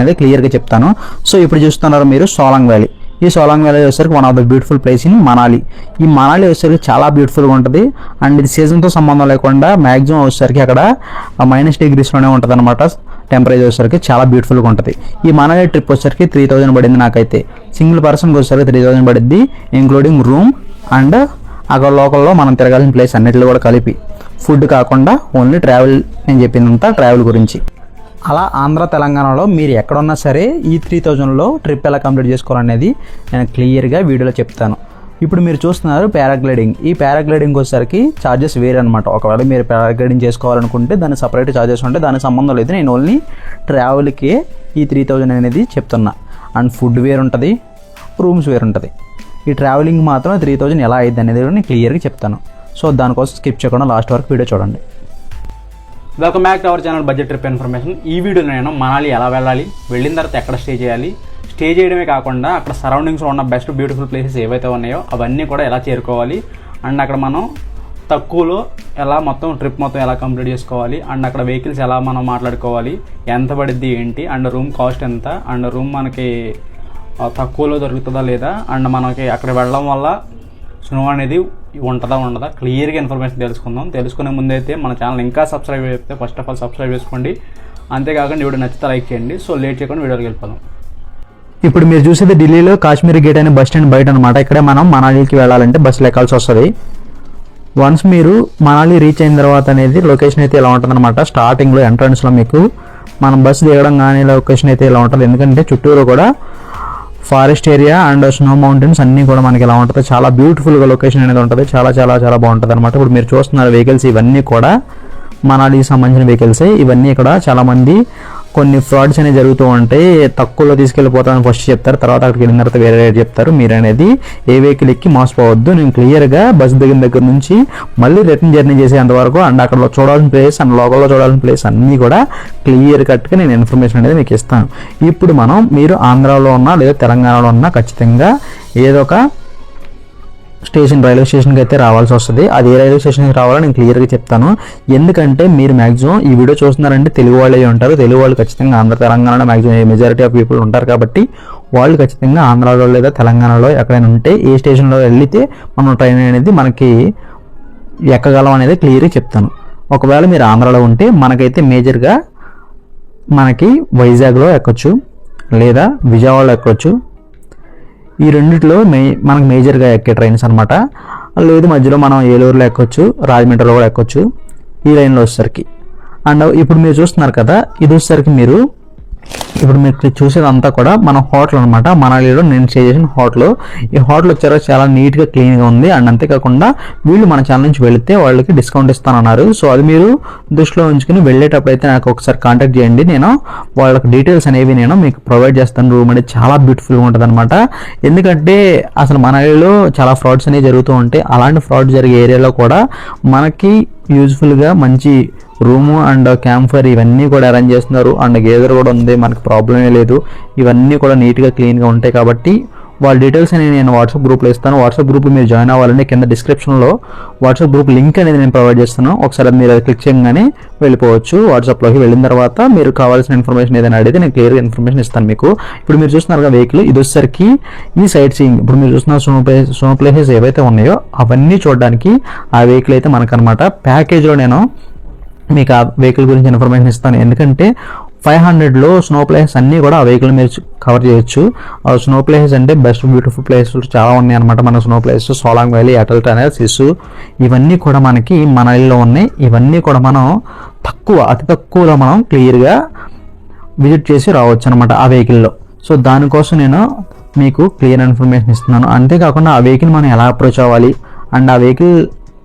అనేది క్లియర్గా చెప్తాను. సో ఇప్పుడు చూస్తున్నారు మీరు సోలాంగ్ వ్యాలీ. ఈ సోలాంగ్ వ్యాలీ వచ్చేసరికి one of the beautiful place in Manali. ఈ మనాలి వచ్చేసరికి చాలా బ్యూటిఫుల్గా ఉంటుంది. అండ్ ఇది సీజన్తో సంబంధం లేకుండా మ్యాక్సిమం వచ్చేసరికి అక్కడ -డిగ్రీస్లోనే ఉంటుంది అనమాట. టెంపరేచర్ వచ్చేసరికి చాలా బ్యూటిఫుల్గా ఉంటుంది. ఈ మనాలి ట్రిప్ వచ్చేసరికి 3000 పడింది నాకైతే. సింగిల్ పర్సన్కి వచ్చేసరికి 3000 పడింది, ఇంక్లూడింగ్ రూమ్ అండ్ అక్కడ లోకల్లో మనం తిరగాల్సిన ప్లేస్ అన్నిటిలో కూడా కలిపి, ఫుడ్ కాకుండా ఓన్లీ ట్రావెల్, నేను చెప్పిందంతా ట్రావెల్ గురించి. అలా ఆంధ్ర తెలంగాణలో మీరు ఎక్కడున్నా సరే ఈ 3000లో ట్రిప్ ఎలా కంప్లీట్ చేసుకోవాలనేది నేను క్లియర్గా వీడియోలో చెప్తాను. ఇప్పుడు మీరు చూస్తున్నారు పారాగ్లైడింగ్. ఈ పారాగ్లైడింగ్ వచ్చేసరికి ఛార్జెస్ వేరే అనమాట. ఒకవేళ మీరు పారాగ్లైడింగ్ చేసుకోవాలనుకుంటే దానికి సపరేట్ ఛార్జెస్ ఉంటాయి, దానికి సంబంధం లేదు. నేను ఓన్లీ ట్రావెల్కే ఈ 3000 అనేది చెప్తున్నా. అండ్ ఫుడ్ వేరు ఉంటుంది, రూమ్స్ వేరు ఉంటుంది. ఈ ట్రావెలింగ్ మాత్రం 3000 ఎలా అయ్యింది అనేది నేను క్లియర్గా చెప్తాను. సో దానికోసం స్కిప్ చేయకుండా లాస్ట్ వరకు వీడియో చూడండి. Welcome back to our channel budget trip information. ఈ వీడియోలో నేను మనాలి ఎలా వెళ్ళాలి, వెళ్ళిన తర్వాత ఎక్కడ స్టే చేయాలి, స్టే చేయడమే కాకుండా అక్కడ సరౌండింగ్స్లో ఉన్న బెస్ట్ బ్యూటిఫుల్ ప్లేసెస్ ఏవైతే ఉన్నాయో అవన్నీ కూడా ఎలా చేరుకోవాలి, అండ్ అక్కడ మనం తక్కువలో ఎలా ట్రిప్ మొత్తం ఎలా కంప్లీట్ చేసుకోవాలి, అండ్ అక్కడ వెహికల్స్ ఎలా మనం మాట్లాడుకోవాలి, ఎంత పడిద్ది ఏంటి, అండ్ రూమ్ కాస్ట్ ఎంత, అండ్ రూమ్ మనకి తక్కువలో దొరుకుతుందా లేదా, అండ్ మనకి అక్కడ వెళ్ళడం వల్ల స్నో అనేది ఉంటుందా ఉండదా, క్లియర్గా ఇన్ఫర్మేషన్ తెలుసుకుందాం. తెలుసుకునే ముందైతే మన ఛానల్ ఇంకా సబ్స్క్రైబ్ చేస్తే ఫస్ట్ ఆఫ్ ఆల్ సబ్స్క్రైబ్ చేసుకోండి. అంతేకాకుండా వీడియో నచ్చితే లైక్ చేయండి. సో లేట్ చేయకుండా వీడియోకి వెళ్ళిపోదాం. ఇప్పుడు మీరు చూసేది ఢిల్లీలో కాశ్మీరీ గేట్ అనే బస్ స్టాండ్ బయట అనమాట. ఇక్కడే మనం మనాలికి వెళ్ళాలంటే బస్సులు ఎక్కాల్సి వస్తుంది. వన్స్ మీరు మనాలి రీచ్ అయిన తర్వాత అనేది లొకేషన్ అయితే ఇలా ఉంటుంది అనమాట. స్టార్టింగ్లో ఎంట్రన్స్లో మీకు మనం బస్సు దిగడం కానీ లొకేషన్ అయితే ఇలా ఉంటుంది. ఎందుకంటే చుట్టూరు కూడా forest area and snow mountains అన్నీ కూడా మనకి ఎలా ఉంటుంది, చాలా బ్యూటిఫుల్గా లొకేషన్ అనేది ఉంటుంది. చాలా చాలా చాలా బాగుంటుంది అనమాట. ఇప్పుడు మీరు చూస్తున్నారు వెహికల్స్ ఇవన్నీ కూడా మనాలికి సంబంధించిన వెహికల్సే. ఇవన్నీ ఇక్కడ చాలామంది కొన్ని ఫ్రాడ్స్ అనేవి జరుగుతూ ఉంటాయి. తక్కువలో తీసుకెళ్ళిపోతామని ఫస్ట్ చెప్తారు, తర్వాత అక్కడికి వెళ్ళిన తర్వాత వేరే రేట్ చెప్తారు. మీరు అనేది ఏ వెహికల్ ఎక్కి మోసపోవద్దు. నేను క్లియర్గా బస్సు దిగిన దగ్గర నుంచి మళ్ళీ రిటర్న్ జర్నీ చేసేంతవరకు అండ్ అక్కడ చూడాల్సిన ప్లేస్ అండ్ లోకల్లో చూడాల్సిన ప్లేస్ అన్నీ కూడా క్లియర్ కట్గా నేను ఇన్ఫర్మేషన్ అనేది మీకు ఇస్తాను. ఇప్పుడు మీరు ఆంధ్రాలో ఉన్నా లేదా తెలంగాణలో ఉన్నా ఖచ్చితంగా ఏదో ఒక రైల్వే స్టేషన్కి అయితే రావాల్సి వస్తుంది. అది ఏ రైల్వే స్టేషన్కి రావాలో నేను క్లియర్గా చెప్తాను. ఎందుకంటే మీరు మ్యాక్సిమం ఈ వీడియో చూస్తున్నారంటే తెలుగు వాళ్ళే ఉంటారు. తెలుగు వాళ్ళు ఖచ్చితంగా ఆంధ్ర తెలంగాణలో మ్యాక్సిమం మెజారిటీ ఆఫ్ పీపుల్ ఉంటారు. కాబట్టి వాళ్ళు ఖచ్చితంగా ఆంధ్రాలో లేదా తెలంగాణలో ఎక్కడైనా ఉంటే ఏ స్టేషన్లో వెళ్తే మనం ట్రైన్ అనేది మనకి ఎక్కగలం అనేది క్లియర్గా చెప్తాను. ఒకవేళ మీరు ఆంధ్రాలో ఉంటే మనకైతే మేజర్గా మనకి వైజాగ్లో ఎక్కొచ్చు లేదా విజయవాడలో ఎక్కొచ్చు. ఈ రెండిట్లో మనకు మేజర్గా ఎక్కే ట్రైన్స్ అనమాట. లేదు మధ్యలో మనం ఏలూరులో ఎక్కొచ్చు, రాజమండ్రిలో కూడా ఎక్కొచ్చు ఈ లైన్లో వచ్చేసరికి. అండ్ ఇప్పుడు మీరు చూస్తున్నారు కదా, ఇది వచ్చేసరికి ఇప్పుడు మీరు చూసేదంతా కూడా మన హోటల్ అనమాట. మనాలిలో నేను స్టే చేసిన హోటల్. ఈ హోటల్ వచ్చారో చాలా నీట్గా క్లీన్గా ఉంది. అండ్ అంతేకాకుండా వీళ్ళు మన ఛానల్ నుంచి వెళితే వాళ్ళకి డిస్కౌంట్ ఇస్తానన్నారు. సో అది మీరు దృష్టిలో ఉంచుకుని వెళ్ళేటప్పుడు అయితే నాకు ఒకసారి కాంటాక్ట్ చేయండి. నేను వాళ్ళకి డీటెయిల్స్ అనేవి నేను మీకు ప్రొవైడ్ చేస్తాను. రూమ్ అనేది చాలా బ్యూటిఫుల్గా ఉంటుంది అనమాట. ఎందుకంటే అసలు మనాలిలో చాలా ఫ్రాడ్స్ అనేవి జరుగుతూ ఉంటాయి. అలాంటి ఫ్రాడ్ జరిగే ఏరియాలో కూడా మనకి యూజ్ఫుల్గా మంచి రూము అండ్ క్యాంప్ ఫైర్ ఇవన్నీ కూడా అరేంజ్ చేస్తున్నారు. అండ్ గేదర్ కూడా ఉంది, మనకి ప్రాబ్లమే లేదు. ఇవన్నీ కూడా నీట్గా క్లీన్గా ఉంటాయి. కాబట్టి వాళ్ళ డీటెయిల్స్ అనేది నేను వాట్సాప్ గ్రూప్లో ఇస్తాను. వాట్సాప్ గ్రూప్లో మీరు జాయిన్ అవ్వాలంటే కింద డిస్క్రిప్షన్లో వాట్సాప్ గ్రూప్ లింక్ అనేది నేను ప్రొవైడ్ చేస్తాను. ఒకసారి మీరు అది క్లిక్ చేయగానే వెళ్ళిపోవచ్చు. వాట్సాప్లోకి వెళ్ళిన తర్వాత మీరు కావాల్సిన ఇన్ఫర్మేషన్ ఏదైనా అడిగితే నేను క్లియర్గా ఇన్ఫర్మేషన్ ఇస్తాను మీకు. ఇప్పుడు మీరు చూస్తున్నారు వెహికల్, ఇది వచ్చేసరికి ఈ సైట్ సీయింగ్. ఇప్పుడు మీరు చూస్తున్న స్నో ప్లేసెస్ ఏవైతే ఉన్నాయో అవన్నీ చూడడానికి ఆ వెహికల్ అయితే మనకనమాట. ప్యాకేజ్లో నేను మీకు ఆ వెహికల్ గురించి ఇన్ఫర్మేషన్ ఇస్తాను. ఎందుకంటే 500లో స్నో ప్లేసెస్ అన్నీ కూడా ఆ వెహికల్ మీరు కవర్ చేయొచ్చు. ఆ స్నో ప్లేసెస్ అంటే బెస్ట్ బ్యూటిఫుల్ ప్లేసెస్ చాలా ఉన్నాయి అనమాట. మన స్నో ప్లేసెస్ సోలాంగ్ వ్యాలీ, అటల్ టనల్, సిసు ఇవన్నీ కూడా మనకి మనాలిలో ఉన్నాయి. ఇవన్నీ కూడా మనం అతి తక్కువలో మనం క్లియర్గా విజిట్ చేసి రావచ్చు అనమాట ఆ వెహికల్లో. సో దానికోసం నేను మీకు క్లియర్ ఇన్ఫర్మేషన్ ఇస్తున్నాను. అంతేకాకుండా ఆ వెహికల్ మనం ఎలా అప్రోచ్ అవ్వాలి అండ్ ఆ వెహికల్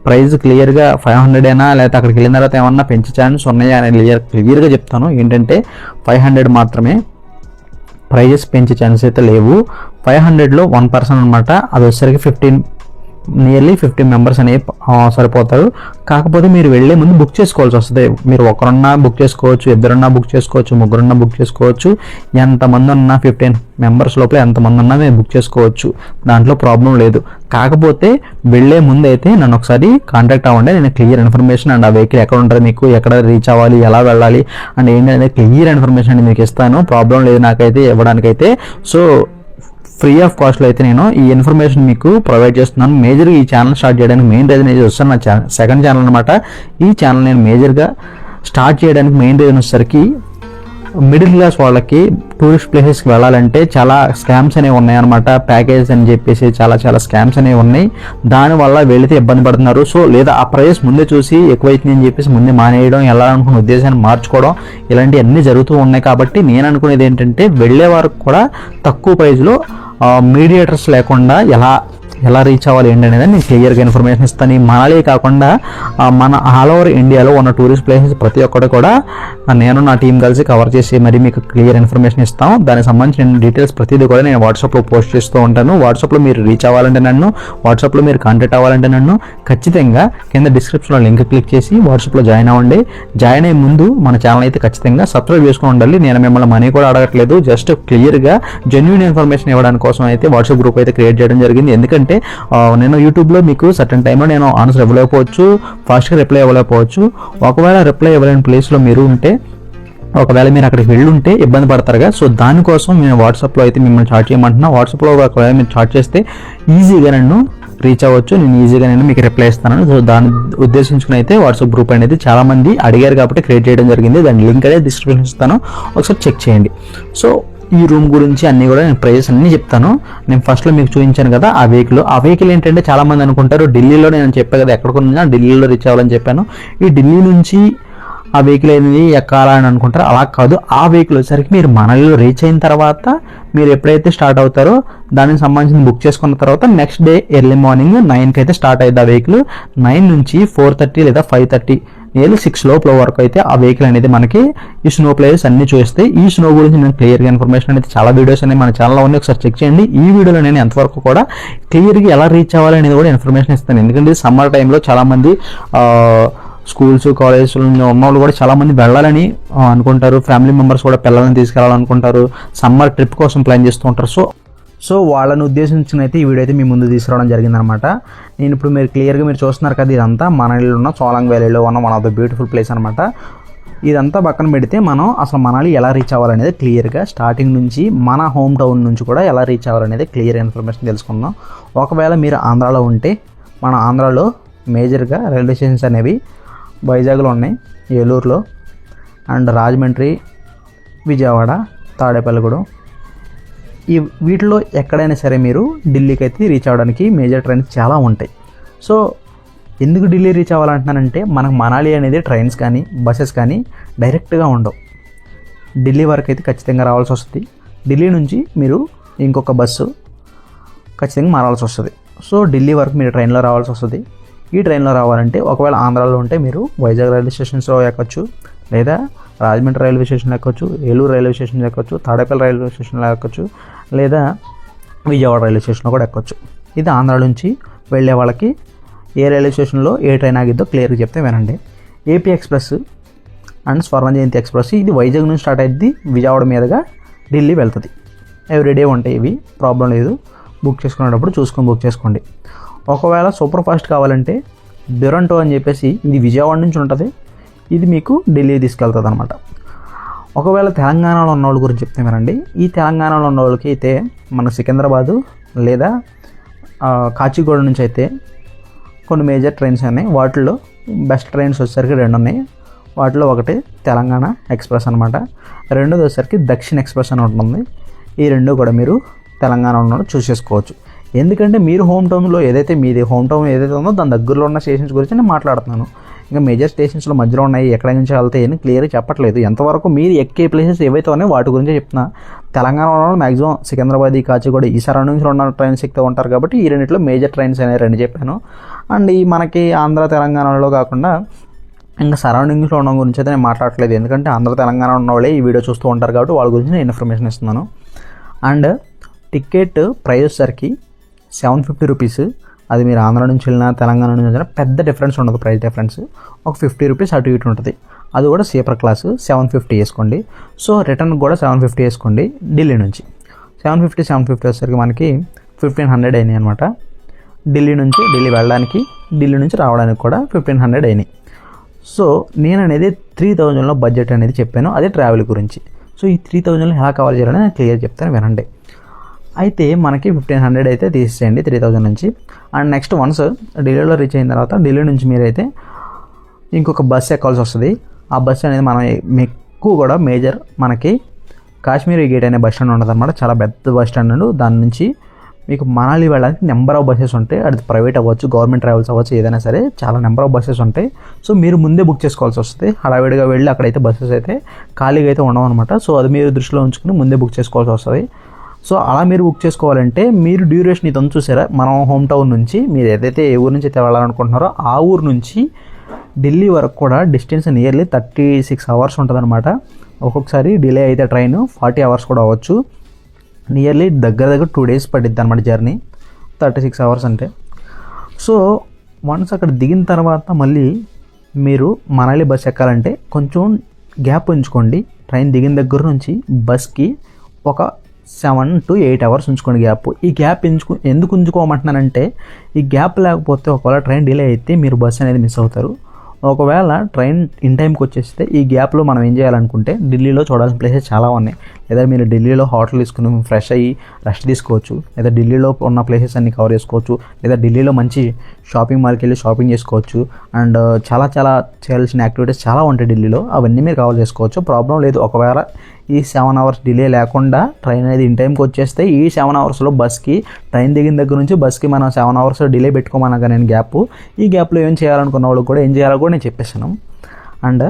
ప్రైస్ క్లియర్గా 500 అయినా లేకపోతే అక్కడికి వెళ్ళిన తర్వాత ఏమన్నా పెంచే ఛాన్స్ ఉన్నాయా అని క్లియర్గా చెప్తాను. ఏంటంటే 500 మాత్రమే, ప్రైజెస్ పెంచే ఛాన్స్ అయితే లేవు. 500లో 1 పర్సన్ అనమాట. అది వచ్చేసరికి నియర్లీ 50 మెంబర్స్ అనేవి సరిపోతారు. కాకపోతే మీరు వెళ్ళే ముందు బుక్ చేసుకోవాల్సి వస్తుంది. మీరు ఒకరున్నా బుక్ చేసుకోవచ్చు, ఇద్దరున్నా బుక్ చేసుకోవచ్చు, ముగ్గురున్నా బుక్ చేసుకోవచ్చు, ఎంతమంది ఉన్నా 15 మెంబర్స్ లోపల ఎంతమంది ఉన్నా మీరు బుక్ చేసుకోవచ్చు, దాంట్లో ప్రాబ్లం లేదు. కాకపోతే వెళ్ళే ముందు అయితే నన్ను ఒకసారి కాంటాక్ట్ అవ్వండి. నేను క్లియర్ ఇన్ఫర్మేషన్ అండ్ ఆ వెహికల్ ఎక్కడ ఉంటుంది, మీకు ఎక్కడ రీచ్ అవ్వాలి, ఎలా వెళ్ళాలి అండ్ ఏంటనేది క్లియర్ ఇన్ఫర్మేషన్ అనేది మీకు ఇస్తాను. ప్రాబ్లం లేదు నాకైతే ఇవ్వడానికైతే. సో ఫ్రీ ఆఫ్ కాస్ట్లో అయితే నేను ఈ ఇన్ఫర్మేషన్ మీకు ప్రొవైడ్ చేస్తున్నాను. మేజర్గా ఈ ఛానల్ స్టార్ట్ చేయడానికి మెయిన్ రీజన్ అయితే వస్తాను, నా సెకండ్ ఛానల్ అనమాట. ఈ ఛానల్ నేను మేజర్గా స్టార్ట్ చేయడానికి మెయిన్ రీజన్ వచ్చేసరికి మిడిల్ క్లాస్ వాళ్ళకి టూరిస్ట్ ప్లేసెస్కి వెళ్ళాలంటే చాలా స్కామ్స్ అనేవి ఉన్నాయన్నమాట. ప్యాకేజ్ అని చెప్పేసి చాలా స్కామ్స్ అనేవి ఉన్నాయి. దానివల్ల వెళితే ఇబ్బంది పడుతున్నారు. సో లేదా ఆ ప్రైస్ ముందే చూసి ఎక్కువైతుంది అని చెప్పేసి ముందే మానేయడం, వెళ్ళాలనుకున్న ఉద్దేశాన్ని మార్చుకోవడం, ఇలాంటివి అన్నీ జరుగుతూ ఉన్నాయి. కాబట్టి నేను అనుకునేది ఏంటంటే వెళ్ళే వారికి కూడా తక్కువ ప్రైస్లో మీడియేటర్స్ లేకుండా ఎలా రీచ్ అవ్వాలి ఏంటనేది నేను క్లియర్గా ఇన్ఫర్మేషన్ ఇస్తాను. ఈ మనాలి కాకుండా మన ఆల్ ఓవర్ ఇండియాలో ఉన్న టూరిస్ట్ ప్లేసెస్ ప్రతి ఒక్కటి కూడా నేను నా టీం కలిసి కవర్ చేసి మరి మీకు క్లియర్ ఇన్ఫర్మేషన్ ఇస్తాం. దానికి సంబంధించిన డీటెయిల్స్ ప్రతిదీ కూడా నేను వాట్సాప్లో పోస్ట్ చేస్తూ ఉంటాను. వాట్సాప్లో మీరు రీచ్ అవ్వాలంటే నన్ను, వాట్సాప్లో మీరు కాంటాక్ట్ అవ్వాలంటే నన్ను ఖచ్చితంగా కింద డిస్క్రిప్షన్లో లింక్ క్లిక్ చేసి వాట్సాప్లో జాయిన్ అవ్వండి. జాయిన్ అయ్యే ముందు మన ఛానల్ అయితే ఖచ్చితంగా సబ్స్క్రైబ్ చేసుకుని ఉండాలి. నేను మిమ్మల్ని మనీ కూడా అడగట్లేదు, జస్ట్ క్లియర్గా జెన్యూన్ ఇన్ఫర్మేషన్ ఇవ్వడానికి కోసం అయితే వాట్సాప్ గ్రూప్ అయితే క్రియేట్ చేయడం జరిగింది. ఎందుకంటే నేను యూట్యూబ్లో మీకు సర్టన్ టైంలో నేను ఆన్సర్ ఇవ్వలేకపోవచ్చు, ఫాస్ట్గా రిప్లై ఇవ్వలేకపోవచ్చు. ఒకవేళ రిప్లై ఇవ్వలేని ప్లేస్లో మీరు ఉంటే, ఒకవేళ మీరు అక్కడికి వెళ్ళుంటే ఇబ్బంది పడతారుగా. సో దానికోసం నేను వాట్సాప్లో అయితే మిమ్మల్ని చాట్ చేయమంటున్నా. వాట్సాప్లో ఒకవేళ మీరు చాట్ చేస్తే ఈజీగా నన్ను రీచ్ అవ్వచ్చు, నేను మీకు రిప్లై ఇస్తాను. సో దాన్ని ఉద్దేశించుకుని అయితే వాట్సాప్ గ్రూప్ అనేది చాలామంది అడిగారు కాబట్టి క్రియేట్ చేయడం జరిగింది. దాని లింక్ అనేది డిస్క్రిప్షన్ ఇస్తాను, ఒకసారి చెక్ చేయండి. సో ఈ రూమ్ గురించి అన్నీ కూడా నేను ప్రైజెస్ అన్నీ చెప్తాను. నేను ఫస్ట్లో మీకు చూపించాను కదా ఆ వెహికల్ ఏంటంటే చాలామంది అనుకుంటారు ఢిల్లీలో, నేను చెప్పాను కదా ఎక్కడికి ఉన్నా ఢిల్లీలో రీచ్ అవ్వాలని చెప్పాను. ఈ ఢిల్లీ నుంచి ఆ వెహికల్ అనేది ఎక్కాలని అనుకుంటారు, అలా కాదు. ఆ వెహికల్ వచ్చేసరికి మీరు మనాలిలో రీచ్ అయిన తర్వాత మీరు ఎప్పుడైతే స్టార్ట్ అవుతారో దానికి సంబంధించి బుక్ చేసుకున్న తర్వాత నెక్స్ట్ డే ఎర్లీ మార్నింగ్ 9కి అయితే స్టార్ట్ అయ్యింది ఆ వెహికల్. 9 నుంచి 4:30 లేదా 5:30 నియర్లీ 6 లోపల వరకు అయితే ఆ వెహికల్ అనేది మనకి ఈ స్నో ప్లేసెస్ అన్ని చూస్తాయి. ఈ స్నో గురించి నేను క్లియర్గా ఇన్ఫర్మేషన్ అనేది చాలా వీడియోస్ అనేవి మన ఛానల్లో ఉన్నాయి, ఒకసారి చెక్ చేయండి. ఈ వీడియోలో నేను ఎంతవరకు కూడా క్లియర్గా ఎలా రీచ్ అవ్వాలి అనేది కూడా ఇన్ఫర్మేషన్ ఇస్తాను. ఎందుకంటే సమ్మర్ టైంలో చాలామంది స్కూల్స్ కాలేజెస్ ఉన్న వాళ్ళు కూడా చాలామంది వెళ్ళాలని అనుకుంటారు. ఫ్యామిలీ మెంబర్స్ కూడా పిల్లల్ని తీసుకెళ్ళాలనుకుంటారు, సమ్మర్ ట్రిప్ కోసం ప్లాన్ చేస్తూ ఉంటారు. సో వాళ్ళని ఉద్దేశించిన అయితే ఈ వీడియో అయితే మీ ముందు తీసుకురావడం జరిగిందనమాట. నేను ఇప్పుడు మీరు క్లియర్గా మీరు చూస్తున్నారు కదా, ఇదంతా మనాలిలో ఉన్న సోలాంగ్ వ్యాలీలో ఉన్న one of the beautiful place అనమాట. ఇదంతా పక్కన పెడితే మనం అసలు మనాలి ఎలా రీచ్ అవ్వాలనేది క్లియర్గా స్టార్టింగ్ నుంచి మన హోమ్ టౌన్ నుంచి కూడా ఎలా రీచ్ అవ్వాలనేది క్లియర్ ఇన్ఫర్మేషన్ తెలుసుకుందాం. ఒకవేళ మీరు ఆంధ్రాలో ఉంటే, మన ఆంధ్రాలో మేజర్గా రైల్వే స్టేషన్స్ అనేవి వైజాగ్లో ఉన్నాయి, ఏలూరులో అండ్ రాజమండ్రి, విజయవాడ, తాడేపల్లిగూడెం. వీటిలో ఎక్కడైనా సరే మీరు ఢిల్లీకి అయితే రీచ్ అవ్వడానికి మేజర్ ట్రైన్స్ చాలా ఉంటాయి. సో ఎందుకు ఢిల్లీ రీచ్ అవ్వాలంటున్నానంటే, మనకు మనాలి అనేది ట్రైన్స్ కానీ బస్సెస్ కానీ డైరెక్ట్గా ఉండవు. ఢిల్లీ వరకు అయితే ఖచ్చితంగా రావాల్సి వస్తుంది. ఢిల్లీ నుంచి మీరు ఇంకొక బస్సు ఖచ్చితంగా మారాల్సి వస్తుంది. సో ఢిల్లీ వరకు మీరు ట్రైన్లో రావాల్సి వస్తుంది. ఈ ట్రైన్లో రావాలంటే ఒకవేళ ఆంధ్రాలో ఉంటే మీరు వైజాగ్ రైల్వే స్టేషన్స్లో ఎక్కొచ్చు, లేదా రాజమండ్రి రైల్వే స్టేషన్లో ఎక్కొచ్చు, ఏలూరు రైల్వే స్టేషన్లో ఎక్కొచ్చు, తాడేపల్లి రైల్వే స్టేషన్లో ఎక్కొచ్చు, లేదా విజయవాడ రైల్వే స్టేషన్లో కూడా ఎక్కొచ్చు. ఇది ఆంధ్ర నుంచి వెళ్ళే వాళ్ళకి ఏ రైల్వే స్టేషన్లో ఏ ట్రైన్ ఆగిద్దో క్లియర్గా చెప్తే వినండి. AP express and Swarna Jayanti express ఇది వైజాగ్ నుంచి స్టార్ట్ అయ్యింది, విజయవాడ మీదుగా ఢిల్లీ వెళ్తుంది. ఎవ్రీడే ఉంటాయి ఇవి, ప్రాబ్లం లేదు. బుక్ చేసుకునేటప్పుడు చూసుకొని బుక్ చేసుకోండి. ఒకవేళ సూపర్ ఫాస్ట్ కావాలంటే డ్యూరంటో అని చెప్పేసి ఇది విజయవాడ నుంచి ఉంటుంది, ఇది మీకు ఢిల్లీ తీసుకెళ్తుంది అనమాట. ఒకవేళ తెలంగాణలో ఉన్న వాళ్ళ గురించి చెప్తే వినండి. ఈ తెలంగాణలో ఉన్న వాళ్ళకి అయితే మన సికింద్రాబాదు లేదా కాచిగూడ నుంచి అయితే కొన్ని మేజర్ ట్రైన్స్ ఉన్నాయి. వాటిల్లో బెస్ట్ ట్రైన్స్ వచ్చేసరికి 2 ఉన్నాయి. వాటిలో ఒకటి తెలంగాణ ఎక్స్ప్రెస్ అనమాట, రెండోది వచ్చేసరికి దక్షిణ ఎక్స్ప్రెస్ అని ఉంటుంది. ఈ రెండు కూడా మీరు తెలంగాణలో చూస్ చేసుకోవచ్చు. ఎందుకంటే మీరు హోమ్ టౌన్లో ఏదైతే మీది హోమ్ టౌన్ ఏదైతే ఉందో దాని దగ్గరలో ఉన్న స్టేషన్స్ గురించి నేను మాట్లాడుతున్నాను. ఇంకా మేజర్ స్టేషన్స్లో మధ్యలో ఉన్నాయి, ఎక్కడి నుంచి వెళ్తాయి అని క్లియర్గా చెప్పట్లేదు. ఎంతవరకు మీరు ఎక్కే ప్లేసెస్ ఏవైతే ఉన్నాయో వాటి గురించి చెప్తున్నా. తెలంగాణలో మ్యాక్సిమం సికింద్రాబాద్, కాచిగూడ ఈ సరౌండింగ్స్లో ఉన్న ట్రైన్స్ ఎక్కుతూ ఉంటారు కాబట్టి ఈ రెండిట్లో మేజర్ ట్రైన్స్ అనేవి 2 చెప్పాను. అండ్ ఈ మనకి ఆంధ్ర తెలంగాణలో కాకుండా ఇంకా సరౌండింగ్స్లో ఉన్న గురించి అయితే నేను మాట్లాడట్లేదు. ఎందుకంటే ఆంధ్ర తెలంగాణ ఉన్న వాళ్ళే ఈ వీడియో చూస్తూ ఉంటారు కాబట్టి వాళ్ళ గురించి నేను ఇన్ఫర్మేషన్ ఇస్తున్నాను. అండ్ టికెట్ ప్రైస్ వచ్చేసరికి 750 రూపీస్ అది మీరు ఆంధ్ర నుంచి వెళ్ళినా తెలంగాణ నుంచి వెళ్ళినా పెద్ద డిఫరెన్స్ ఉండదు, ప్రైస్ డిఫరెన్స్ ఒక 50 రూపీస్ అటు ఇటు ఉంటుంది. అది కూడా స్లీపర్ క్లాస్ 750 వేసుకోండి. సో రిటర్న్ కూడా 750 వేసుకోండి. ఢిల్లీ నుంచి 750 వచ్చేసరికి మనకి 1500 అయినాయి అనమాట. ఢిల్లీ వెళ్ళడానికి, ఢిల్లీ నుంచి రావడానికి కూడా 1500 అయినాయి. సో నేను అనేది 3000లో బడ్జెట్ అనేది చెప్పాను, అదే ట్రావెల్ గురించి. సో ఈ 3000లో ఎలా కవర్ చేయాలని నేను క్లియర్ చెప్తాను, వినండి. అయితే మనకి 1500 అయితే తీసేయండి 3000 నుంచి. అండ్ నెక్స్ట్ వన్స్ ఢిల్లీలో రీచ్ అయిన తర్వాత ఢిల్లీ నుంచి మీరైతే ఇంకొక బస్ ఎక్కాల్సి వస్తుంది. ఆ బస్ అనేది మనం ఎక్కువ కూడా మేజర్ మనకి కాశ్మీరీ గేట్ అనే బస్ స్టాండ్ ఉంటుంది అనమాట. చాలా పెద్ద బస్ స్టాండ్. దాని నుంచి మీకు మనాలి వెళ్ళడానికి నెంబర్ ఆఫ్ బస్సెస్ ఉంటాయి. అది ప్రైవేట్ అవ్వచ్చు, గవర్నమెంట్ ట్రావెల్స్ అవ్వచ్చు, ఏదైనా సరే చాలా నెంబర్ ఆఫ్ బస్సెస్ ఉంటాయి. సో మీరు ముందే బుక్ చేసుకోవాల్సి వస్తుంది. హడావిడిగా వెళ్ళి అక్కడైతే బస్సెస్ అయితే ఖాళీగా అయితే ఉండవు అనమాట. సో అది మీరు దృష్టిలో ఉంచుకుని ముందే బుక్ చేసుకోవాల్సి వస్తుంది. సో అలా మీరు బుక్ చేసుకోవాలంటే మీరు డ్యూరేషన్ ఇదంతా చూసారా, మనం హోమ్ టౌన్ నుంచి మీరు ఏదైతే ఏ ఊరు నుంచి అయితే వెళ్ళాలనుకుంటున్నారో ఆ ఊరు నుంచి ఢిల్లీ వరకు కూడా డిస్టెన్స్ నియర్లీ 36 అవర్స్ ఉంటుంది అనమాట. ఒక్కొక్కసారి డిలే అయితే ట్రైన్ 40 అవర్స్ కూడా అవ్వచ్చు. నియర్లీ దగ్గర 2 days పట్టిద్ది అనమాట జర్నీ, 36 అవర్స్ అంటే. సో వన్స్ అక్కడ దిగిన తర్వాత మళ్ళీ మీరు మనాలి బస్ ఎక్కాలంటే కొంచెం గ్యాప్ ఉంచుకోండి. ట్రైన్ దిగిన దగ్గర నుంచి బస్కి ఒక 7 to 8 అవర్స్ ఉంచుకోండి గ్యాప్. ఈ గ్యాప్ ఎందుకు ఉంచుకోమంటున్నానంటే ఈ గ్యాప్ లేకపోతే ఒకవేళ ట్రైన్ డిలే అయితే మీరు బస్ అనేది మిస్ అవుతారు. ఒకవేళ ట్రైన్ ఇన్ టైంకి వచ్చేస్తే ఈ గ్యాప్లో మనం ఏం చేయాలనుకుంటే ఢిల్లీలో చూడాల్సిన ప్లేసెస్ చాలా ఉన్నాయి. లేదా మీరు ఢిల్లీలో హోటల్ తీసుకుని ఫ్రెష్ అయ్యి రెస్ట్ తీసుకోవచ్చు, లేదా ఢిల్లీలో ఉన్న ప్లేసెస్ అన్ని కవర్ చేసుకోవచ్చు, లేదా ఢిల్లీలో మంచి షాపింగ్ మాల్కి వెళ్ళి షాపింగ్ చేసుకోవచ్చు. అండ్ చాలా చేయాల్సిన యాక్టివిటీస్ చాలా ఉంటాయి ఢిల్లీలో, అవన్నీ మీరు కవర్ చేసుకోవచ్చు, ప్రాబ్లం లేదు. ఒకవేళ ఈ 7 అవర్స్ డిలే లేకుండా ట్రైన్ అనేది ఇన్ టైంకి వచ్చేస్తే ఈ 7 అవర్స్లో బస్కి ట్రైన్ దిగిన దగ్గర నుంచి బస్కి మనం 7 అవర్స్ డిలే పెట్టుకోమన్నాగా నేను గ్యాప్. ఈ గ్యాప్లో ఏం చేయాలనుకున్న వాళ్ళు కూడా ఏం చేయాలో కూడా నేను చెప్పేసాను. అండ్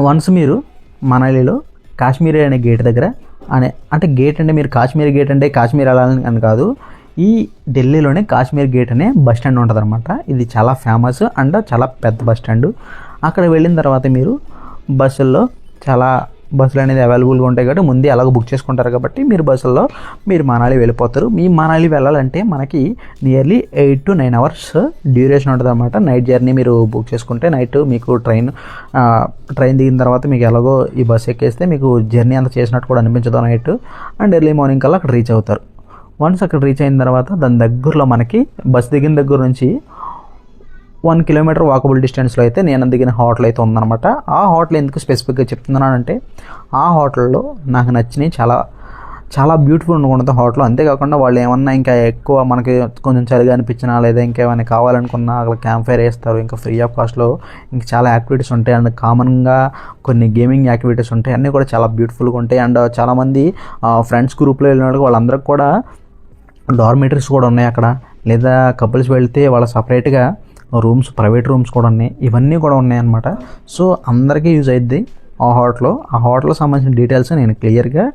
వన్స్ మీరు మనాలిలో కాశ్మీరీ అనే గేట్ దగ్గర అంటే గేట్ అంటే మీరు కాశ్మీరీ గేట్ అంటే కాశ్మీర్ వెళ్ళాలని అని కాదు, ఈ ఢిల్లీలోనే కాశ్మీర్ గేట్ అనే బస్ స్టాండ్ ఉంటుంది అనమాట. ఇది చాలా ఫేమస్ అండ్ చాలా పెద్ద బస్ స్టాండ్. అక్కడ వెళ్ళిన తర్వాత మీరు బస్సులు అనేది అవైలబుల్గా ఉంటాయి కాబట్టి ముందే అలాగ బుక్ చేసుకుంటారు కాబట్టి మీరు బస్సుల్లో మీరు మనాలి వెళ్ళిపోతారు. మీ మనాలి వెళ్ళాలంటే మనకి నియర్లీ 8 to 9 అవర్స్ డ్యూరేషన్ ఉంటుంది అనమాట. నైట్ జర్నీ మీరు బుక్ చేసుకుంటే నైట్ మీకు ట్రైన్ దిగిన తర్వాత మీకు ఎలాగో ఈ బస్ ఎక్కేస్తే మీకు జర్నీ అంతా చేసినట్టు కూడా అనిపించదు నైట్. అండ్ ఎర్లీ మార్నింగ్ కల్లా అక్కడ రీచ్ అవుతారు. వన్స్ అక్కడ రీచ్ అయిన తర్వాత దాని దగ్గరలో మనకి బస్ దిగిన దగ్గర నుంచి 1 kilometer వాకబుల్ డిస్టెన్స్లో అయితే నేను దిగిన హోటల్ అయితే ఉందన్నమాట. ఆ హోటల్ ఎందుకు స్పెసిఫిక్గా చెప్తున్నానంటే ఆ హోటల్లో నాకు నచ్చినవి చాలా బ్యూటిఫుల్ ఉంటుంది హోటల్. అంతేకాకుండా వాళ్ళు ఏమన్నా ఇంకా ఎక్కువ మనకి కొంచెం చలిగా అనిపించినా లేదా ఇంకేమైనా కావాలనుకున్నా అక్కడ క్యాంప్ ఫైర్ వేస్తారు. ఇంకా ఫ్రీ ఆఫ్ కాస్ట్లో ఇంకా చాలా యాక్టివిటీస్ ఉంటాయి. అండ్ కామన్గా కొన్ని గేమింగ్ యాక్టివిటీస్ ఉంటాయి. అన్నీ కూడా చాలా బ్యూటిఫుల్గా ఉంటాయి. అండ్ చాలామంది ఫ్రెండ్స్ గ్రూప్లో వెళ్ళిన వాళ్ళందరికీ కూడా డార్మేటరీస్ కూడా ఉన్నాయి అక్కడ. లేదా కపుల్స్ వెళ్తే వాళ్ళ సపరేట్గా ప్రైవేట్ రూమ్స్ కూడా ఉన్నాయి. ఇవన్నీ కూడా ఉన్నాయన్నమాట. సో అందరికీ యూజ్ అయ్యిద్ది ఆ హోటల్కి సంబంధించిన డీటెయిల్స్ నేను క్లియర్గా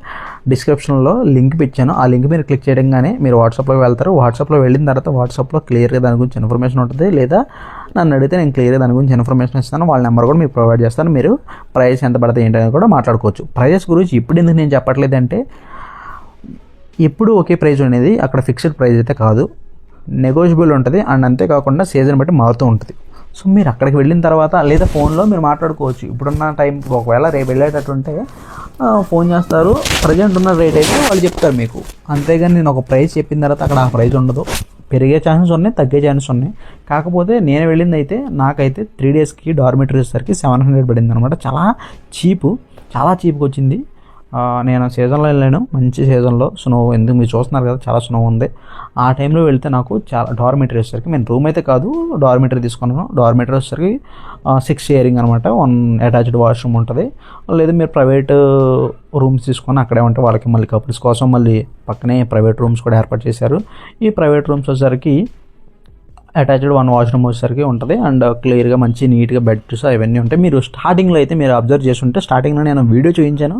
డిస్క్రిప్షన్లో లింక్ ఇచ్చాను. ఆ లింక్ మీరు క్లిక్ చేయడంగానే మీరు వాట్సాప్లోకి వెళ్తారు. వాట్సాప్లో వెళ్ళిన తర్వాత వాట్సాప్లో క్లియర్గా దాని గురించి ఇన్ఫర్మేషన్ ఉంటుంది. లేదా నన్ను అడిగితే నేను క్లియర్గా దాని గురించి ఇన్ఫర్మేషన్ ఇస్తాను. వాళ్ళ నెంబర్ కూడా మీకు ప్రొవైడ్ చేస్తాను. మీరు ప్రైస్ ఎంత పడితే ఏంటనేది కూడా మాట్లాడుకోవచ్చు. ప్రైజెస్ గురించి ఇప్పుడు ఎందుకు నేను చెప్పట్లేదంటే ఎప్పుడు ఒకే ప్రైస్ అనేది అక్కడ ఫిక్స్డ్ ప్రైస్ అయితే కాదు, నెగోషియబుల్ ఉంటుంది. అండ్ అంతేకాకుండా సీజన్ బట్టి మారుతూ ఉంటుంది. సో మీరు అక్కడికి వెళ్ళిన తర్వాత లేదా ఫోన్లో మీరు మాట్లాడుకోవచ్చు. ఇప్పుడున్న టైం ఒకవేళ రేపు వెళ్ళేటట్టుంటే ఫోన్ చేస్తారు, ప్రజెంట్ ఉన్న రేట్ అయితే వాళ్ళు చెప్తారు మీకు. అంతేగాని నేను ఒక ప్రైస్ చెప్పిన తర్వాత అక్కడ ఆ ప్రైస్ ఉండదు. పెరిగే ఛాన్సెస్ ఉన్నాయి, తగ్గే ఛాన్సెస్ ఉన్నాయి. కాకపోతే నేను వెళ్ళింది అయితే నాకైతే 3 daysకి డార్మెటరీ వచ్చేసరికి 700 పడింది అనమాట. చాలా చీప్గా వచ్చింది. నేను సీజన్లో వెళ్ళాను, మంచి సీజన్లో. స్నో ఎందుకు మీరు చూస్తున్నారు కదా, చాలా స్నో ఉంది. ఆ టైంలో వెళ్తే నాకు చాలా డార్మెటరీ వచ్చేసరికి నేను రూమ్ అయితే కాదు డార్మెటరీ తీసుకున్నాను. డార్మెటరీ వచ్చేసరికి 6 sharing అనమాట. 1 అటాచ్డ్ వాష్రూమ్ ఉంటుంది. లేదా మీరు ప్రైవేట్ రూమ్స్ తీసుకొని అక్కడే ఉంటే వాళ్ళకి మళ్ళీ కపుల్స్ కోసం మళ్ళీ పక్కనే ప్రైవేట్ రూమ్స్ కూడా ఏర్పాటు చేశారు. ఈ ప్రైవేట్ రూమ్స్ వచ్చేసరికి అటాచ్డ్ 1 వాష్రూమ్ వచ్చేసరికి ఉంటుంది. అండ్ క్లియర్గా మంచి నీట్గా బెడ్స్ అవన్నీ ఉంటాయి. మీరు స్టార్టింగ్లో అయితే మీరు అబ్జర్వ్ చేసి ఉంటే స్టార్టింగ్లో నేను వీడియో చూపించాను.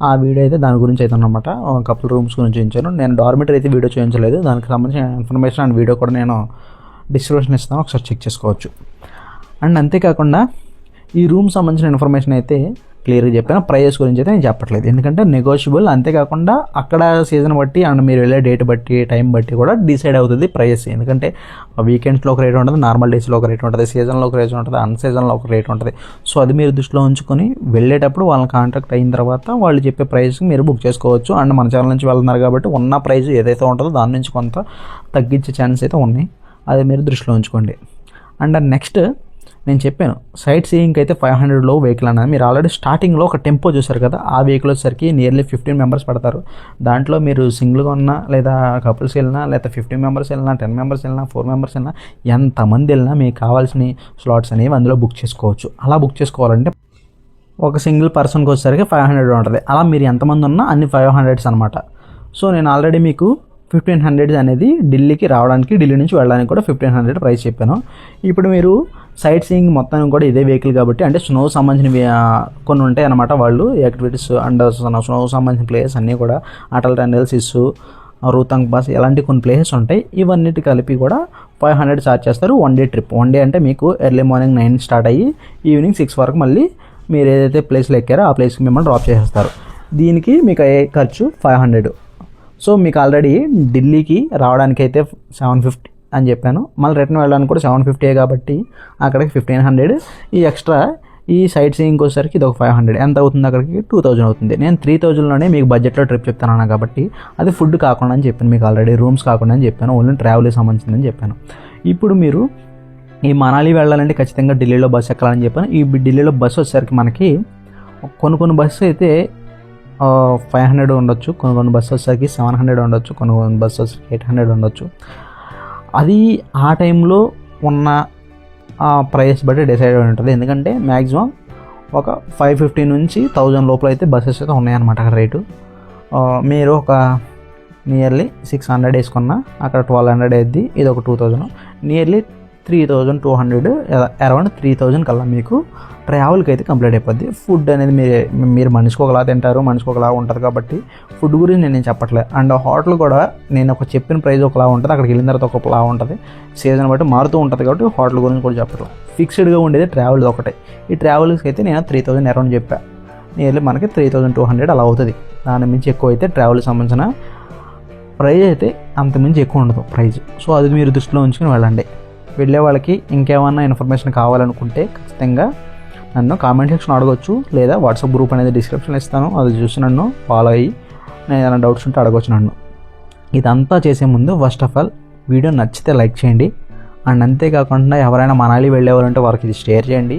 ఆ వీడియో అయితే దాని గురించి అయితే అనమాట, కపుల్ రూమ్స్ గురించి చూపించాను. నేను డార్మెటరీ అయితే వీడియో చూపించలేదు. దానికి సంబంధించిన ఇన్ఫర్మేషన్ అండ్ వీడియో కూడా నేను డిస్క్రిప్షన్ ఇస్తాను, ఒకసారి చెక్ చేసుకోవచ్చు. అండ్ అంతేకాకుండా ఈ రూమ్ సంబంధించిన ఇన్ఫర్మేషన్ అయితే క్లియర్గా చెప్పాను. ప్రైజెస్ గురించి అయితే నేను చెప్పట్లేదు, ఎందుకంటే నెగోషియబుల్. అంతేకాకుండా అక్కడ సీజన్ బట్టి అండ్ మీరు వెళ్ళే డేట్ బట్టి టైం బట్టి కూడా డిసైడ్ అవుతుంది ప్రైజెస్. ఎందుకంటే వీకెండ్స్లో ఒక రేట్ ఉంటుంది, నార్మల్ డేస్లో ఒక రేట్ ఉంటుంది, సీజన్లో ఒక రేట్ ఉంటుంది, అన్ సీజన్లో ఒక రేట్ ఉంటుంది. సో అది మీరు దృష్టిలో ఉంచుకొని వెళ్ళేటప్పుడు వాళ్ళని కాంటాక్ట్ అయిన తర్వాత వాళ్ళు చెప్పే ప్రైస్కి మీరు బుక్ చేసుకోవచ్చు. అండ్ మన ఛానల్ నుంచి వెళ్తున్నారు కాబట్టి ఉన్న ప్రైస్ ఏదైతే ఉంటుందో దాని నుంచి కొంత తగ్గించే ఛాన్స్ అయితే ఉన్నాయి, అది మీరు దృష్టిలో ఉంచుకోండి. అండ్ నెక్స్ట్ నేను చెప్పాను సైట్ సీయింగ్కి అయితే 500 వెహికల్ అన్నది. మీరు ఆల్రెడీ స్టార్టింగ్లో ఒక టెంపో చూసారు కదా, ఆ వెహికల్ వచ్చేసరికి నియర్లీ 15 మెంబర్స్ పడతారు. దాంట్లో మీరు సింగిల్గా ఉన్నా లేదా కపుల్స్ వెళ్ళినా లేదా 15 మెంబర్స్ వెళ్ళినా 10 మెంబర్స్ వెళ్ళినా 4 మెంబర్స్ వెళ్ళినా ఎంతమంది వెళ్ళినా మీకు కావాల్సిన స్లాట్స్ అనేవి అందులో బుక్ చేసుకోవచ్చు. అలా బుక్ చేసుకోవాలంటే ఒక సింగిల్ పర్సన్కి వచ్చేసరికి 500 ఉంటుంది. అలా మీరు ఎంతమంది ఉన్నా అన్ని 500s అనమాట. సో నేను ఆల్రెడీ మీకు 1500 అనేది ఢిల్లీకి రావడానికి, ఢిల్లీ నుంచి వెళ్ళడానికి కూడా 1500 ప్రైస్ చెప్పాను. ఇప్పుడు మీరు సైట్ సీయింగ్ మొత్తం కూడా ఇదే వెహికల్ కాబట్టి, అంటే స్నో సంబంధించిన కొన్ని ఉంటాయి అన్నమాట, వాళ్ళు యాక్టివిటీస్ అండ్ స్నో సంబంధించిన ప్లేసెస్ అన్నీ కూడా అటల్ టన్నెల్స్, ఇస్సు, రూతాంగ్ పాస్ ఇలాంటి కొన్ని ప్లేసెస్ ఉంటాయి. ఇవన్నిటి కలిపి కూడా 500 ఛార్జ్ చేస్తారు. 1 డే ట్రిప్. 1 డే అంటే మీకు ఎర్లీ మార్నింగ్ 9 స్టార్ట్ అయ్యి ఈవినింగ్ 6 వరకు మళ్ళీ మీరు ఏదైతే ప్లేస్లో ఎక్కారో ఆ ప్లేస్కి మిమ్మల్ని డ్రాప్ చేసేస్తారు. దీనికి మీకు అయ్యే ఖర్చు 500. సో మీకు ఆల్రెడీ ఢిల్లీకి రావడానికి అయితే 750 అని చెప్పాను, మళ్ళీ రిటర్న్ వెళ్ళడానికి కూడా 750 కాబట్టి అక్కడికి 1500. ఈ ఎక్స్ట్రా ఈ సైట్ సీయింగ్కి వచ్చేసరికి ఇది ఒక 500. ఎంత అవుతుంది? అక్కడికి 2000 అవుతుంది. నేను 3000లోనే మీకు బడ్జెట్లో ట్రిప్ చెప్తాను కాబట్టి అది ఫుడ్ కాకుండా అని చెప్పాను, మీకు ఆల్రెడీ రూమ్స్ కాకుండా అని చెప్పాను, ఓన్లీ ట్రావెల్కి సంబంధించిందని చెప్పాను. ఇప్పుడు మీరు ఈ మనాలి వెళ్ళాలంటే ఖచ్చితంగా ఢిల్లీలో బస్సు ఎక్కాలని చెప్పాను. ఈ ఢిల్లీలో బస్సు వచ్చేసరికి మనకి కొన్ని బస్సు అయితే 500 ఉండొచ్చు, కొన్ని బస్సు వచ్చేసరికి 700 ఉండొచ్చు, కొన్ని బస్సు వచ్చేసరికి 800 ఉండొచ్చు. అది ఆ టైంలో ఉన్న ప్రైస్ బట్టి డిసైడ్ అయి ఉంటుంది. ఎందుకంటే మ్యాక్సిమం ఒక 550 నుంచి 1000 లోపల అయితే బస్సెస్ అయితే ఉన్నాయన్నమాట అక్కడ రేటు. మీరు ఒక నియర్లీ 600 వేసుకున్నా అక్కడ 1200 అయింది, ఇది ఒక 2000, నియర్లీ 3200, అరౌండ్ 3000 కల్లా మీకు ట్రావెల్కి అయితే కంప్లీట్ అయిపోద్ది. ఫుడ్ అనేది మీరు మనిషికి ఒకలా తింటారు, మనిషికి ఒకలా ఉంటుంది కాబట్టి ఫుడ్ గురించి నేను చెప్పట్లేదు. అండ్ హోటల్ కూడా నేను ఒక చెప్పిన ప్రైస్ ఒకలా ఉంటుంది, అక్కడికి వెళ్ళిన తర్వాత ఒకలా ఉంటుంది, సీజన్ బట్టి మారుతూ ఉంటుంది కాబట్టి హోటల్ గురించి కూడా చెప్పట్లేదు. ఫిక్స్డ్గా ఉండేది ట్రావెల్ ఒకటే. ఈ ట్రావెల్స్కి అయితే నేను 3000 అరౌండ్ చెప్పాను, నియర్లీ మనకి 3200 అలా అవుతుంది. దాని మించి ఎక్కువ అయితే ట్రావెల్కి సంబంధించిన ప్రైజ్ అయితే అంతమించి ఎక్కువ ఉండదు ప్రైజ్. సో అది మీరు దృష్టిలో ఉంచుకొని వెళ్ళండి. వెళ్ళే వాళ్ళకి ఇంకేమన్నా ఇన్ఫర్మేషన్ కావాలనుకుంటే ఖచ్చితంగా నన్ను కామెంట్ సెక్షన్ అడగొచ్చు, లేదా వాట్సాప్ గ్రూప్ అనేది డిస్క్రిప్షన్ ఇస్తాను, అది చూసి నన్ను ఫాలో అయ్యి నేను ఏదైనా డౌట్స్ ఉంటే అడగొచ్చు నన్ను. ఇదంతా చేసే ముందు ఫస్ట్ ఆఫ్ ఆల్ వీడియో నచ్చితే లైక్ చేయండి. అండ్ అంతేకాకుండా ఎవరైనా మనాలి వెళ్ళేవారంటే వారికి ఇది షేర్ చేయండి.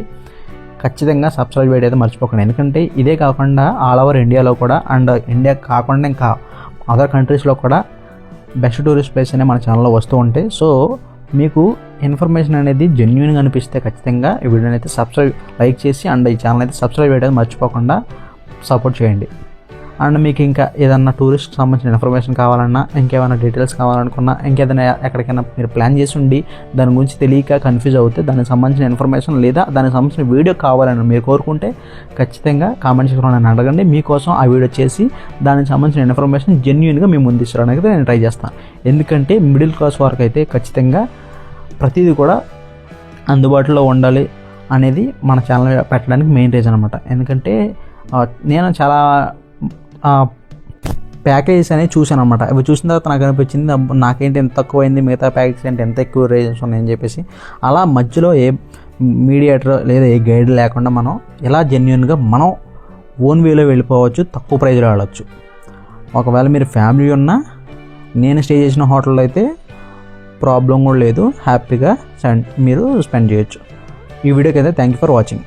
ఖచ్చితంగా సబ్స్క్రైబ్ చేయడం అయితే మర్చిపోకండి, ఎందుకంటే ఇదే కాకుండా ఆల్ ఓవర్ ఇండియాలో కూడా అండ్ ఇండియా కాకుండా ఇంకా అదర్ కంట్రీస్లో కూడా బెస్ట్ టూరిస్ట్ ప్లేస్ అనే మన ఛానల్లో వస్తూ ఉంటాయి. సో మీకు ఇన్ఫర్మేషన్ అనేది జెన్యూన్గా అనిపిస్తే ఖచ్చితంగా ఈ వీడియోని అయితే లైక్ చేసి అండ్ ఈ ఛానల్ అయితే సబ్స్క్రైబ్ చేయడం మర్చిపోకుండా సపోర్ట్ చేయండి. అండ్ మీకు ఇంకా ఏదన్నా టూరిస్ట్కి సంబంధించిన ఇన్ఫర్మేషన్ కావాలన్నా, ఇంకేమైనా డీటెయిల్స్ కావాలనుకున్నా, ఇంకేదైనా ఎక్కడికైనా మీరు ప్లాన్ చేసి ఉండి దాని గురించి తెలియక కన్ఫ్యూజ్ అవుతే దానికి సంబంధించిన ఇన్ఫర్మేషన్ లేదా దానికి సంబంధించిన వీడియో కావాలని మీరు కోరుకుంటే ఖచ్చితంగా కామెంట్ సెక్షన్లో నన్ను అడగండి. మీకోసం ఆ వీడియో చేసి దానికి సంబంధించిన ఇన్ఫర్మేషన్ జెన్యూన్గా మీ ముందు ఇచ్చడానికి నేను ట్రై చేస్తాను. ఎందుకంటే మిడిల్ క్లాస్ వారికి అయితే ఖచ్చితంగా ప్రతిదీ కూడా అందుబాటులో ఉండాలి అనేది మన ఛానల్ పెట్టడానికి మెయిన్ రీజన్ అనమాట. ఎందుకంటే నేను చాలా ప్యాకేజెస్ అనేవి చూశాను అనమాట. అవి చూసిన తర్వాత నాకు అనిపించింది నాకేంటి ఎంత తక్కువ అయింది, మిగతా ప్యాకేజెస్ ఏంటి ఎంత ఎక్కువ రేంజెస్ ఉన్నాయని చెప్పేసి. అలా మధ్యలో ఏ మీడియేటర్ లేదా ఏ గైడ్ లేకుండా మనం ఎలా జెన్యూన్గా మనం ఓన్ వేలో వెళ్ళిపోవచ్చు, తక్కువ ప్రైజ్లో వెళ్ళచ్చు. ఒకవేళ మీరు ఫ్యామిలీ ఉన్నా నేను స్టే చేసిన హోటల్లో అయితే ప్రాబ్లం కూడా లేదు, హ్యాపీగా మీరు స్పెండ్ చేయొచ్చు. ఈ వీడియోకి అయితే థ్యాంక్ యూ ఫర్ వాచింగ్.